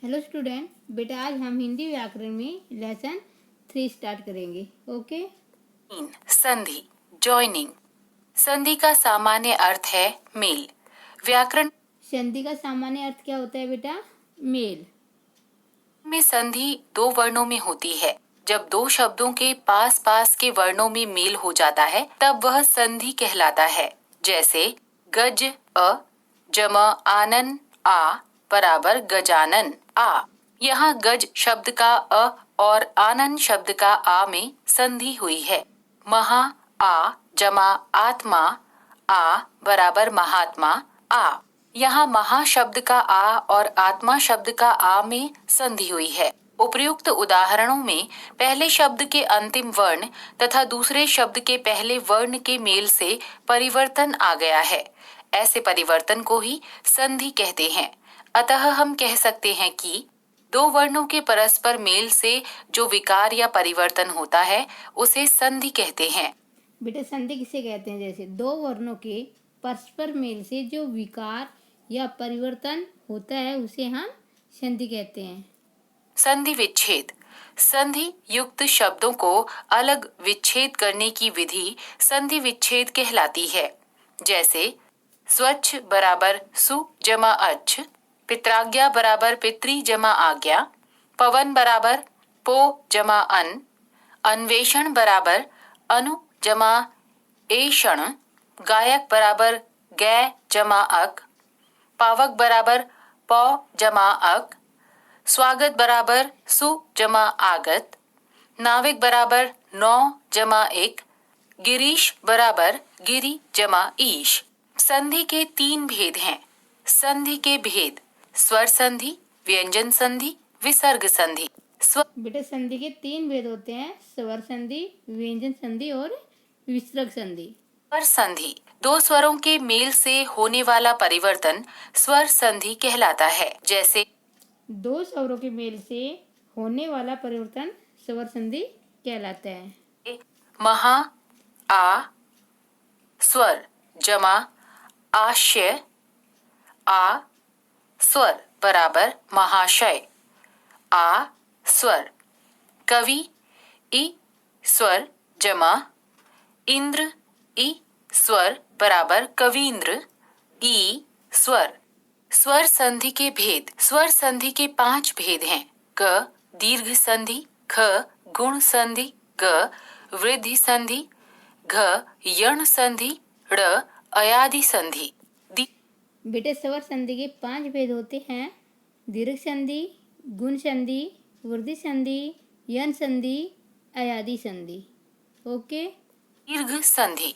Hello student, बेटा आज हम हिंदी व्याकरण में लेसन 3 स्टार्ट करेंगे। ओके। संधि जॉइनिंग। संधि का सामान्य अर्थ है मेल। व्याकरण संधि का सामान्य अर्थ क्या होता है बेटा? मेल। में संधि दो वर्णों में होती है। जब दो शब्दों के पास पास के वर्णों में मेल हो जाता है तब वह संधि कहलाता है। जैसे गज अ जमा आनन आ बराबर गजानन आ। यहाँ गज शब्द का अ और आनन शब्द का आ में संधि हुई है। महा आ जमा आत्मा आ बराबर महात्मा आ। यहाँ महा शब्द का आ और आत्मा शब्द का आ में संधि हुई है। उपर्युक्त उदाहरणों में पहले शब्द के अंतिम वर्ण तथा दूसरे शब्द के पहले वर्ण के मेल से परिवर्तन आ गया है। ऐसे परिवर्तन को ही संधि कहते हैं। अतः हम कह सकते हैं कि दो वर्णों के परस्पर मेल से जो विकार या परिवर्तन होता है उसे संधि कहते हैं। बेटा संधि किसे कहते हैं? जैसे दो वर्णों के परस्पर मेल से जो विकार या परिवर्तन होता है उसे हम संधि कहते हैं। संधि विच्छेद। संधि युक्त शब्दों को अलग विच्छेद करने की विधि संधि विच्छेद कहलाती है। जैसे स्वच्छ बराबर सु जमा अच्छ, पित्राज्ञा बराबर पितृ जमा आज्ञा, पवन बराबर पो जमा अन, अन्वेषण बराबर अनु जमा एषण, गायक बराबर गै जमा अक, पावक बराबर पौ जमा अक, स्वागत बराबर सु जमा आगत, नाविक बराबर नौ जमा एक, गिरीश बराबर गिरी जमा ईश। संधि के 3 भेद हैं। संधि के भेद: स्वर संधि, व्यंजन संधि, विसर्ग संधि। बेटा संधि के 3 भेद होते हैं: स्वर संधि, व्यंजन संधि और विसर्ग संधि। स्वर संधि दो स्वरों के मेल से होने वाला परिवर्तन स्वर संधि कहलाता है। जैसे दो स्वरों के मेल से होने वाला परिवर्तन स्वर संधि कहलाता है। महा आ स्वर जमा आशय आ स्वर बराबर महाशय आ स्वर। कवि ई स्वर जमा इंद्र ई स्वर बराबर कवींद्र ई स्वर। स्वर संधि के भेद: स्वर संधि के 5 भेद हैं। क दीर्घ संधि, ख गुण संधि, ग वृद्धि संधि, घ यण संधि, ड़ अयादि संधि। बेटे स्वर संधि के 5 भेद होते हैं: दीर्घ संधि, गुण संधि, वृद्धि संधि, यण संधि, अयादि संधि। ओके। दीर्घ संधि: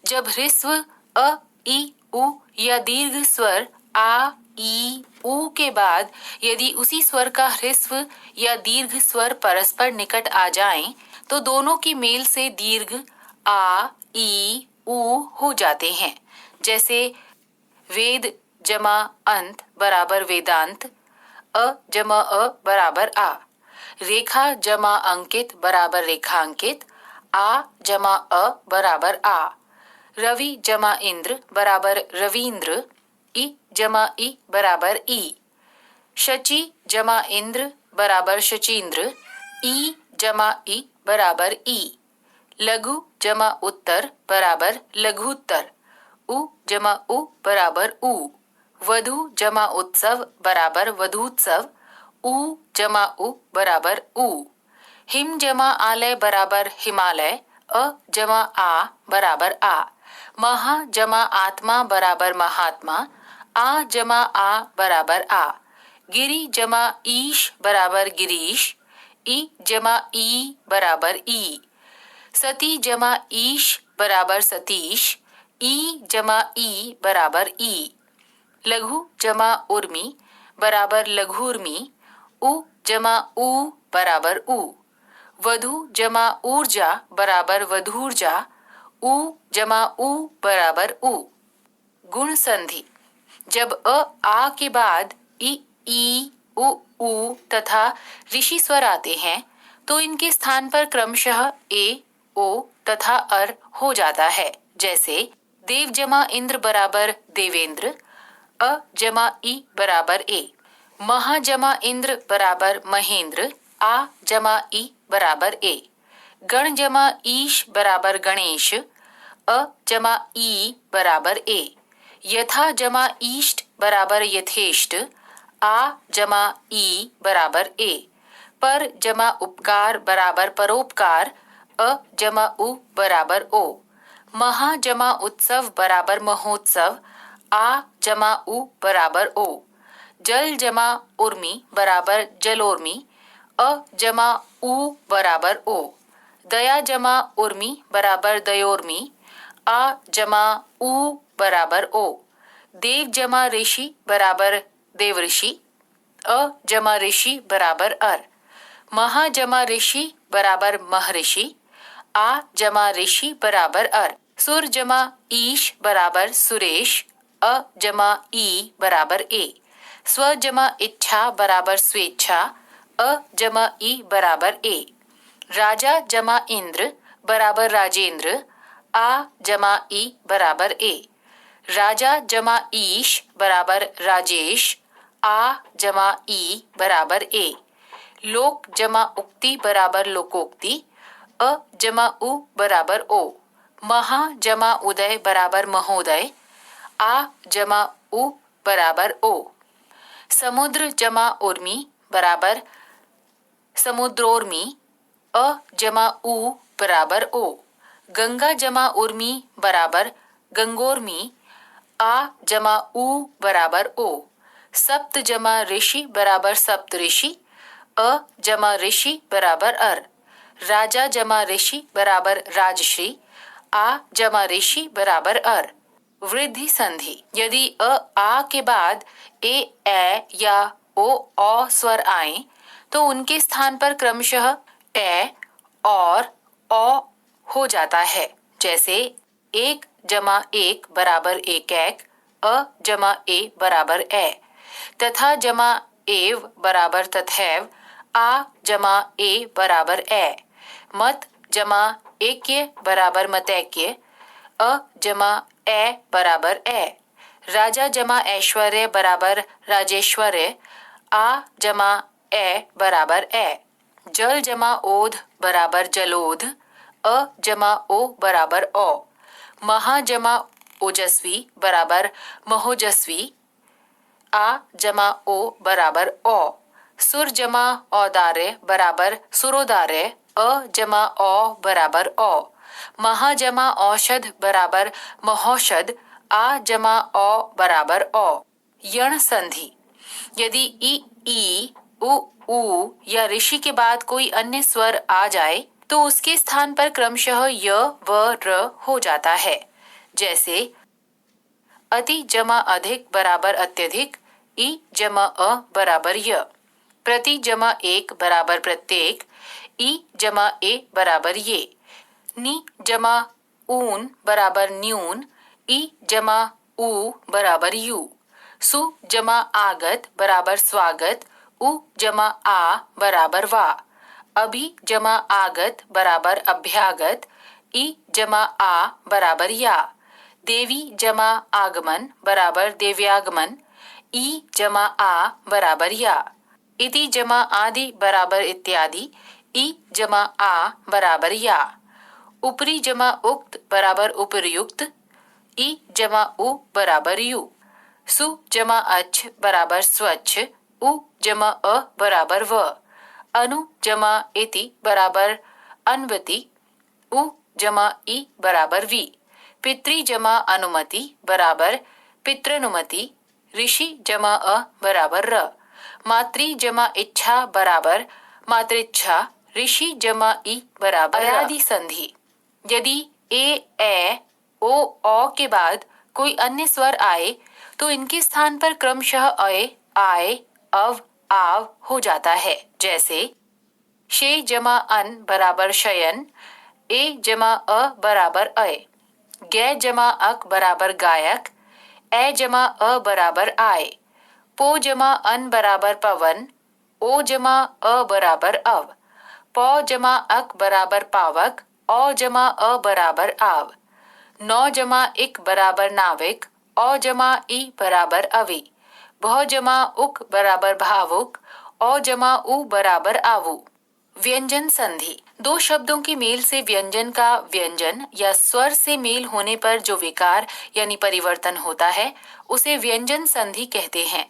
जब ह्रस्व अ ई उ या दीर्घ स्वर आ ई उ के बाद यदि उसी स्वर का ह्रस्व या दीर्घ स्वर परस्पर निकट आ जाएं, तो दोनों की मेल से दीर्घ आ ई उ हो जाते हैं। जैसे वेद जमा अंत बराबर वेदांत, अ जमा अ बराबर आ, रेखा जमा अंकित बराबर रेखांकित, आ जमा अ बराबर आ, रवि जमा इंद्र बराबर रवींद्र, ई जमा ई बराबर ई, शची जमा इंद्र बराबर शचींद्र, ई जमा ई बराबर ई, लघु जमा उत्तर बराबर लघुत्तर, उ जमा उ बराबर उ, वधु जमा उत्सव बराबर वधूत्सव, उ जमा उ बराबर उ, हिम जमा आलय बराबर हिमालय, अ जमा आ बराबर आ, महा जमा आत्मा बराबर महात्मा, आ जमा आ बराबर आ, गिरी जमा ईश बराबर गिरीश, ई जमा ई बराबर ई, सती जमा ईश बराबर सतीश, ई जमा ई बराबर ई, लघु जमा उर्मी बराबर लघुर्मी, उ जमा उ बराबर उ, वधु जमा ऊर्जा बराबर वधूर्जा, उ जमा उ बराबर उ। गुण संधि: जब अ आ के बाद ई उ तथा ऋषि स्वर आते हैं तो इनके स्थान पर क्रमशः ए ओ तथा अर हो जाता है। जैसे देव जमा इंद्र बराबर देवेंद्र, अ जमा ई बराबर ए, महा जमा इंद्र बराबर महेंद्र, आ जमा ई बराबर ए। गण जमा ईश बराबर गणेश, अ जमा ई बराबर ए। यथा जमा ईष्ट बराबर यथेष्ट, आ जमा ई बराबर ए। पर जमा उपकार बराबर परोपकार, अ जमा उ बराबर ओ। महा जमा उत्सव बराबर महोत्सव, आ जमा उ बराबर ओ। जल जमा उर्मी बराबर जलोर्मी, अ जमा उ बराबर ओ। दया जमा उर्मी बराबर दयोर्मी, आ जमा उ बराबर ओ। देव जमा ऋषि बराबर देवऋषि, अ जमा ऋषि बराबर अर। महा जमा ऋषि बराबर महर्षि, आ जमा ऋषि बराबर अर। सुर जमा ईश बराबर सुरेश, अ जमा ई बराबर ए। स्व जमा इच्छा बराबर स्वेच्छा, अ जमा ई बराबर ए। राजा जमा इंद्र बराबर राजेंद्र, आ जमा ई बराबर ए। राजा जमा ईश बराबर राजेश, आ जमा ई बराबर ए। लोक जमा उक्ति बराबर लोकोक्ति, अ जमा उ बराबर ओ। महा जमा उदय बराबर महोदय, आ जमा उ बराबर ओ। समुद्र जमा उर्मी बराबर समुद्रोर्मी, अ जमा उ बराबर ओ। गंगा जमा उर्मी बराबर गंगोर्मी, आ जमा उ बराबर ओ। सप्त जमा ऋषि बराबर सप्त ऋषि, अ जमा ऋषि बराबर अर। राजा जमा ऋषि बराबर राजश्री, आ जमा ऋषि बराबर अर। वृद्धि संधि, यदि अ आ के बाद ए या ओ औ स्वर आए तो उनके स्थान पर क्रमशः ए और औ हो जाता है। जैसे एक जमा एक बराबर एक एक, अ जमा ए बराबर ए। तथा जमा एव बराबर तथैव, आ जमा ए बराबर ए। मत जमा एक्य बराबर मतैक्य, अ जमा ए बराबर ए। राजा जमा ऐश्वर्य बराबर राजेश्वर्य, आ जमा ए बराबर ए। जल जमा ओध बराबर जलोध, अ जमा ओ बराबर ओ। महा जमा ओजस्वी बराबर महोजस्वी, आ जमा ओ बराबर ओ। सुर जमा औदार्य बराबर सुरोदार्य, अ जमा औ बराबर ओ। महा जमा औषध बराबर महौषध, आ जमा औ बराबर ओ। यण संधि, यदि ई उ या ऋषि के बाद कोई अन्य स्वर आ जाए तो उसके स्थान पर क्रमशः य व र हो जाता है। जैसे अति जमा अधिक बराबर अत्यधिक, ई जमा अ बराबर य। प्रति जमा एक बराबर प्रत्येक, ई जमा ए बराबर ये। नि जमा ऊन बराबर न्यून, ई जमा उ बराबर यू। सु जमा आगत बराबर स्वागत, उ जमा आ बराबर वा। अभि जमा आगत बराबर अभ्यागत, ई जमा आ बराबर या। देवी जमा आगमन बराबर देव्यागमन, ई जमा आ बराबर या। इति जमा आदि बराबर इत्यादि, ई जमा आ बराबर या। ऊपरी जमा उक्त बराबर उपर्युक्त, ई जमा उ बराबर यू। सु जमा अच्छ बराबर स्वच्छ, उ जमा अ बराबर व। अनु जमा इति बराबर अन्वति, उ जमा ई बराबर वी। पितृ जमा अनुमति बराबर पितृनुमति, ऋषि जमा अ बराबर र। मातृ जमा इच्छा बराबर मातृच्छा, ऋषि जमा ई बराबर अयादि संधि, यदि ए ओ औ के बाद कोई अन्य स्वर आए तो इनके स्थान पर क्रमशः अय आय अव आव हो जाता है। जैसे शे जमा अन बराबर शयन, ए जमा अ बराबर अय। गे जमा अक बराबर गायक, ए जमा अ बराबर आय। पो जमा अन बराबर पवन, ओ जमा अ बराबर अव। पौ जमा अक बराबर पावक, औ जमा अ बराबर आव। नौ जमा इक बराबर नाविक, औ जमा ई बराबर अवि। भौ जमा उक बराबर भावुक, औ जमा उ बराबर आवु। व्यंजन संधि। दो शब्दों के मेल से व्यंजन का व्यंजन या स्वर से मेल होने पर जो विकार यानी परिवर्तन होता है उसे व्यंजन संधि कहते हैं।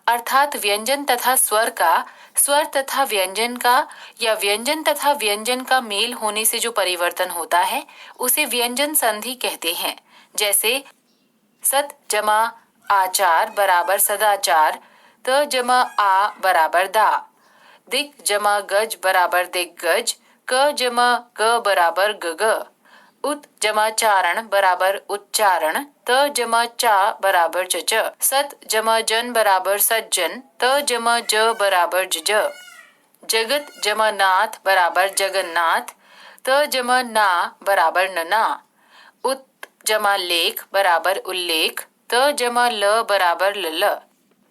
अर्थात व्यंजन तथा स्वर का, स्वर तथा व्यंजन का या व्यंजन तथा व्यंजन का मेल होने से जो परिवर्तन होता है उसे व्यंजन संधि कहते हैं। जैसे सत जमा आचार बराबर सदाचार, त जमा आ बराबर दा। दिक जमा गज बराबर दिग्गज, क जमा ग बराबर गग। उत जमा चारण बराबर उच्चारण, त जमा चा बराबर जज। सत जमा जन बराबर सज्जन, त जमा ज बराबर जज। जगत जमा नाथ बराबर जगन्नाथ, त जमा ना बराबर नना। उत जमा लेख बराबर उल्लेख, त जमा ल बराबर लल।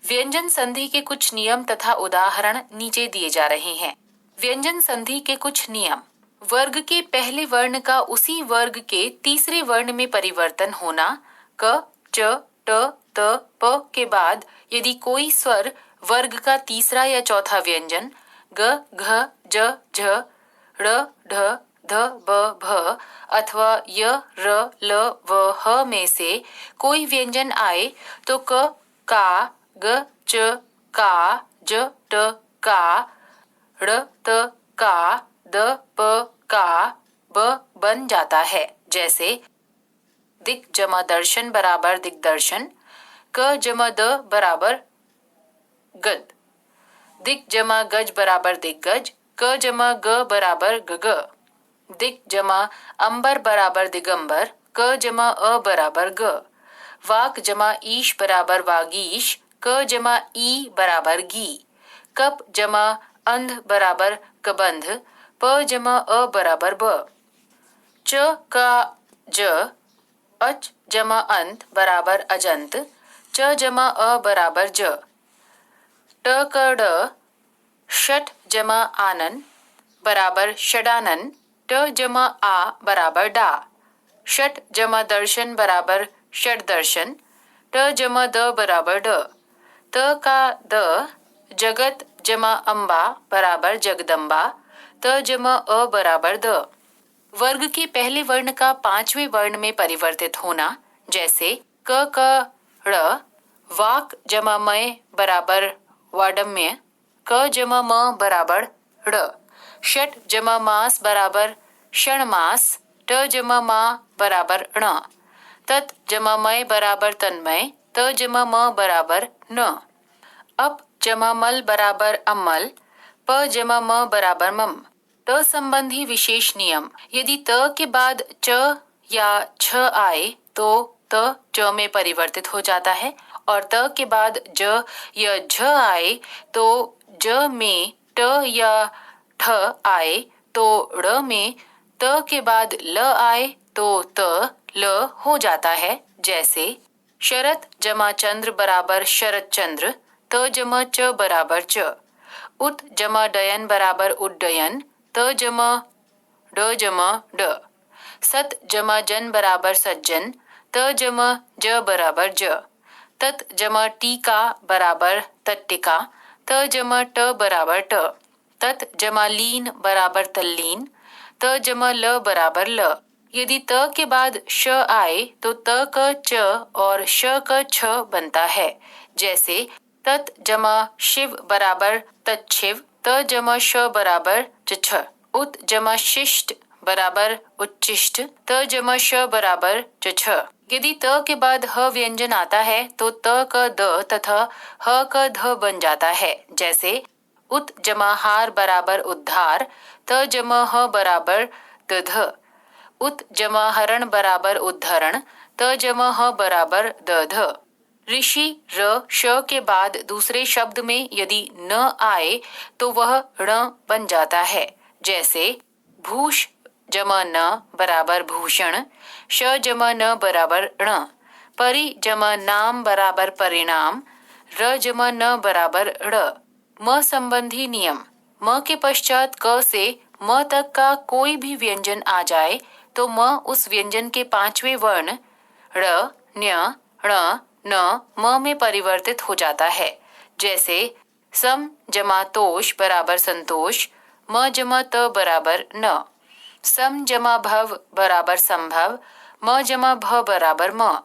व्यंजन संधि के कुछ नियम तथा उदाहरण नीचे दिए जा रहे हैं। व्यंजन संधि के कुछ नियम। वर्ग के पहले वर्ण का उसी वर्ग के तीसरे वर्ण में परिवर्तन होना। क, च, ट, त, प के बाद यदि कोई स्वर वर्ग का तीसरा या चौथा व्यंजन ग, घ, ज, झ, ड़, ढ, ध, ब, भ अथवा य, र, ल, व, ह में से कोई व्यंजन आए तो क, का, ग, च, का, ज, ट, का, ड़, त, का, द, प, का, ब बन जाता है। जैसे दिक जमा दर्शन बराबर दिग्दर्शन, क जमा द बराबर गद। दिक जमा गज बराबर दिग्गज, क जमा ग बराबर गग। दिक जमा अंबर बराबर दिगंबर, क जमा अ बराबर ग। वाक जमा ईश बराबर वागीश, क जमा ई बराबर गी। कप जमा अंध बराबर कबंध, प जमा अ बराबर ब। च का ज, अच जमा अंत बराबर अजंत, च जमा अ बराबर ज। ट क ड, षट जमा आनन बराबर षडानन, ट जमा आ बराबर डा। षट जमा दर्शन बराबर षड दर्शन, ट जमा द बराबर ड। त का द, जगत जमा अम्बा बराबर जगदम्बा, त जमा अ बराबर द। वर्ग के पहले वर्ण का पांचवें वर्ण में परिवर्तित होना। जैसे क ड़, वाक जमा मय बराबर वाडम्य, क जमा म बराबर ड़। षट जमा मास बराबर क्षणमास, ट जमा मा बराबर ण। तत् जमा मय बराबर तन्मय, त जमा म बराबर न। अप जमा मल बराबर अमल, प जमा म बराबर मम। त संबंधी विशेष नियम। यदि त के बाद च या छ आए तो त च में परिवर्तित हो जाता है और त के बाद ज या झ आए तो ज में, ट या ठ आए तो ड़ में, त के बाद ल आए तो त ल हो जाता है। जैसे शरत जमा चंद्र बराबर शरत चंद्र, त जमा च बराबर च। उत जमा डयन बराबर उड्डयन, त जमा ड जमा ड। सत जमा जन बराबर सज्जन, त जमा ज बराबर ज। तत जमा टीका बराबर तट्टिका, त जमा ट बराबर ट। तत जमा लीन बराबर तल्लीन, त जमा ल बराबर ल। यदि त के बाद श आए तो त क च और श क छ बनता है। जैसे तत जमा शिव बराबर तच्छिव, त जमा श बराबर छ। उत जमा शिष्ट बराबर उच्चिष्ट, त जमा श बराबर छ। यदि त के बाद ह व्यंजन आता है तो त क द तथा ह क ध बन जाता है। जैसे उत जमा हार बराबर उद्धार, त जमा ह बराबर दध। उत जमा हरण बराबर उद्धरण, त जमा ह बराबर दध। ऋषि र श के बाद दूसरे शब्द में यदि न आए तो वह ण बन जाता है। जैसे भूष जमा न बराबर भूषण, श जमा न बराबर ण। परि जमा नाम बराबर परिणाम, र जमा न बराबर ड़। म संबंधी नियम। म के पश्चात क से म तक का कोई भी व्यंजन आ जाए तो म उस व्यंजन के पांचवें वर्ण ड़, ण्य, ण, न म में परिवर्तित हो जाता है। जैसे सम जमा तोष बराबर संतोष, म जमा त बराबर न। सम जमा भव बराबर संभव, म जमा भ बराबर म।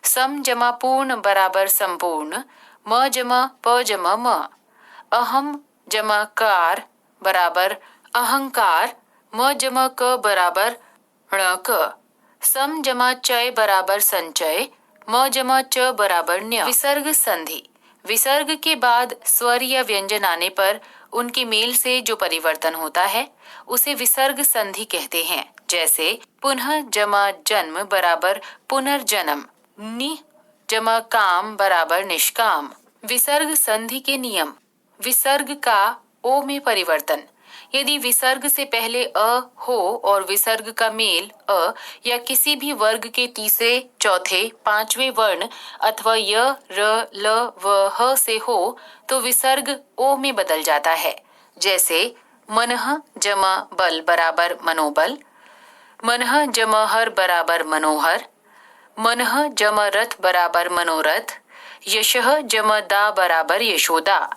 सम जमा पूर्ण बराबर संपूर्ण, म जमा प जमा म। अहम जमा कार बराबर अहंकार, म जमा क बराबर ण क। सम जमा चय बराबर संचय, म जमा च बराबर न्य। विसर्ग संधि। विसर्ग के बाद स्वर या व्यंजन आने पर उनके मेल से जो परिवर्तन होता है उसे विसर्ग संधि कहते हैं। जैसे पुनः जमा जन्म बराबर पुनर्जन्म, नि जमा काम बराबर निष्काम। विसर्ग संधि के नियम। विसर्ग का ओ में परिवर्तन। यदि विसर्ग से पहले अ हो और विसर्ग का मेल अ या किसी भी वर्ग के तीसरे, चौथे, पांचवें वर्ण अथवा य, र, ल, व, ह से हो तो विसर्ग ओ में बदल जाता है। जैसे मनः जमा बल बराबर मनोबल, मनः जमा हर बराबर मनोहर, मनः जमा रथ बराबर मनोरथ, यशः जमा दा बराबर यशोदा।